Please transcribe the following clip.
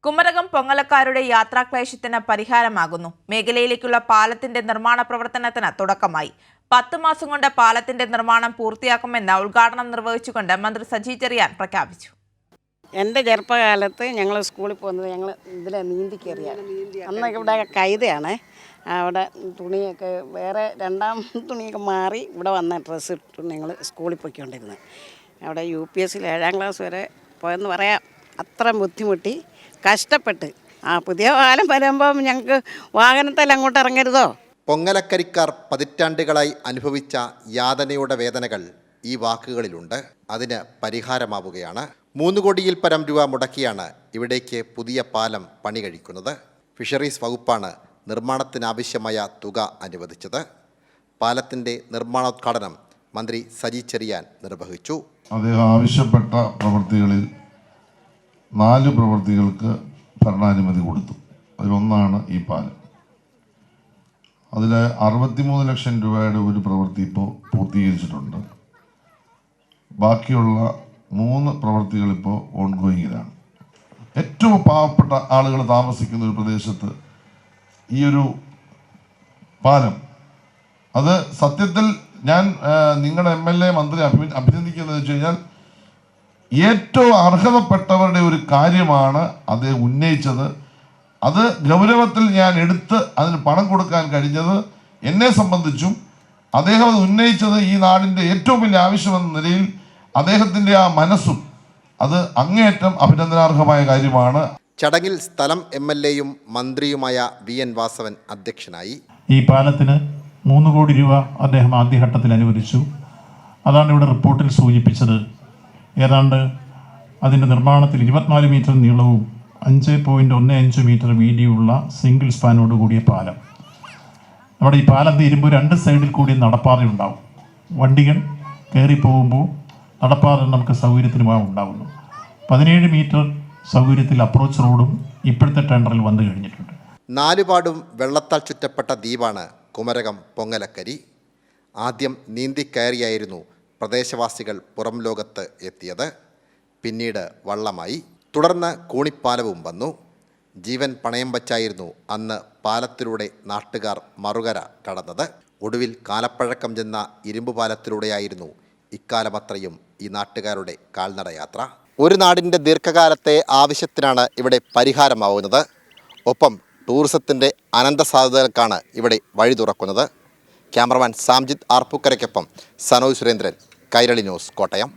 കുമരകം പൊങ്ങലക്കാരുടെ യാത്രാക്ലേശത്തിന് പരിഹാരമാകുന്നു. മേഖലയിലേക്കുള്ള പാലത്തിന്റെ നിർമ്മാണ പ്രവർത്തനത്തിന് തുടക്കമായി. 10 മാസം കൊണ്ട് പാലത്തിന്റെ നിർമ്മാണം പൂർത്തിയാക്കുമെന്ന് ഉദ്ഘാടനം നിർവഹിച്ചുകൊണ്ട് മന്ത്രി സജി ചെറിയാൻ പ്രഖ്യാപിച്ചു. എൻ്റെ ചെറുപ്പകാലത്ത് ഞങ്ങൾ സ്കൂളിൽ പോകുന്നത് ഞങ്ങൾ ഇതിലെ നീന്തി കയറിയാണ്. അന്നൊക്കെ ഇവിടെ കൈതയാണ്. അവിടെ തുണിയൊക്കെ വേറെ രണ്ടാം തുണിയൊക്കെ മാറി ഇവിടെ വന്ന ഡ്രസ്സ് ഇട്ട് ഞങ്ങൾ സ്കൂളിൽ പോയിക്കൊണ്ടിരുന്നത്. അവിടെ UPS 7ാം ക്ലാസ് വരെ പോയെന്ന് പറയാം. അത്ര ബുദ്ധിമുട്ടി കഷ്ടപ്പെട്ട് പുതിയ പാലം വരുമ്പം ഞങ്ങൾക്ക് വാഹനത്തിൽ അങ്ങോട്ട് ഇറങ്ങരുതോ. പൊങ്ങലക്കരിക്കാർ പതിറ്റാണ്ടുകളായി അനുഭവിച്ച യാതനയുടെ വേദനകൾ ഈ വാക്കുകളിലുണ്ട്. അതിന് പരിഹാരമാവുകയാണ്. 3 കോടിയിൽ പരം രൂപ മുടക്കിയാണ് ഇവിടേക്ക് പുതിയ പാലം പണി കഴിക്കുന്നത്. ഫിഷറീസ് വകുപ്പാണ് നിർമ്മാണത്തിനാവശ്യമായ തുക അനുവദിച്ചത്. പാലത്തിൻ്റെ നിർമ്മാണോദ്ഘാടനം മന്ത്രി സജി ചെറിയാൻ നിർവഹിച്ചു. അദ്ദേഹം ആവശ്യപ്പെട്ട പ്രവൃത്തികളിൽ 4 പ്രവൃത്തികൾക്ക് ഭരണാനുമതി കൊടുത്തു. അതിലൊന്നാണ് ഈ പാലം. അതിൽ 63 ലക്ഷം രൂപയുടെ ഒരു പ്രവൃത്തി ഇപ്പോൾ പൂർത്തീകരിച്ചിട്ടുണ്ട്. ബാക്കിയുള്ള 3 പ്രവൃത്തികൾ ഇപ്പോൾ ഓൺഗോയിങ്ങിലാണ്. ഏറ്റവും പാവപ്പെട്ട ആളുകൾ താമസിക്കുന്ന ഒരു പ്രദേശത്ത് ഈ ഒരു പാലം, അത് സത്യത്തിൽ ഞാൻ നിങ്ങളുടെ MLA മന്ത്രി അഭിനന്ദിക്കുന്നത് വെച്ച് കഴിഞ്ഞാൽ ഏറ്റവും അർഹതപ്പെട്ടവരുടെ ഒരു കാര്യമാണ് അദ്ദേഹം ഉന്നയിച്ചത്. അത് ഗൗരവത്തിൽ ഞാൻ എടുത്ത് അതിന് പണം കൊടുക്കാൻ കഴിഞ്ഞത് എന്നെ സംബന്ധിച്ചും അദ്ദേഹം അത് ഉന്നയിച്ചത് ഈ നാടിൻ്റെ ഏറ്റവും വലിയ ആവശ്യമെന്ന നിലയിൽ അദ്ദേഹത്തിൻ്റെ ആ മനസ്സും അത് അങ്ങേയറ്റം അഭിനന്ദനാർഹമായ കാര്യമാണ്. ചടങ്ങിൽ സ്ഥലം MLAയും മന്ത്രിയുമായ VN വാസവൻ അധ്യക്ഷനായി. ഈ പാലത്തിന് 3 കോടി രൂപ അദ്ദേഹം ആദ്യഘട്ടത്തിൽ അനുവദിച്ചു. അതാണ് ഇവിടെ റിപ്പോർട്ടിൽ സൂചിപ്പിച്ചത്. ഏതാണ്ട് അതിൻ്റെ നിർമ്മാണത്തിൽ 24 മീറ്റർ നീളവും 5.15 മീറ്റർ വീതിയുള്ള സിംഗിൾ സ്പാനോട് കൂടിയ പാലം. നമ്മുടെ ഈ പാലം തീരുമ്പോൾ 2 സൈഡിൽ കൂടി നടപ്പാത ഉണ്ടാവും. വണ്ടികൾ കയറി പോകുമ്പോൾ നടപ്പാത നമുക്ക് സൗകര്യത്തിന് ഉണ്ടാകുന്നു. 17 മീറ്റർ സൗകര്യത്തിൽ അപ്രോച്ച് റോഡും ഇപ്പോഴത്തെ ടെൻഡറിൽ വന്നു കഴിഞ്ഞിട്ടുണ്ട്. 4 പാടും വെള്ളത്താൽ ചുറ്റപ്പെട്ട ദ്വീപാണ് കുമരകം പൊങ്ങലക്കരി. ആദ്യം നീന്തി കയറിയായിരുന്നു പ്രദേശവാസികൾ പുറം ലോകത്ത് എത്തിയത്. പിന്നീട് വള്ളമായി, തുടർന്ന് കൂണിപ്പാലവും വന്നു. ജീവൻ പണയം വച്ചായിരുന്നു അന്ന് പാലത്തിലൂടെ നാട്ടുകാർ മറുകര കടന്നത്. ഒടുവിൽ കാലപ്പഴക്കം ചെന്ന ഇരുമ്പ് പാലത്തിലൂടെയായിരുന്നു ഇക്കാലമത്രയും ഈ നാട്ടുകാരുടെ കാൽനടയാത്ര. ഒരു നാടിൻ്റെ ദീർഘകാലത്തെ ആവശ്യത്തിനാണ് ഇവിടെ പരിഹാരമാവുന്നത്. ഒപ്പം ടൂറിസത്തിൻ്റെ അനന്ത സാധ്യതകൾക്കാണ് ഇവിടെ വഴി തുറക്കുന്നത്. ക്യാമറമാൻ സാംജിത് ആർപ്പൂക്കരയ്ക്കൊപ്പം സനോജ് സുരേന്ദ്രൻ, കൈരളി ന്യൂസ്, കോട്ടയം.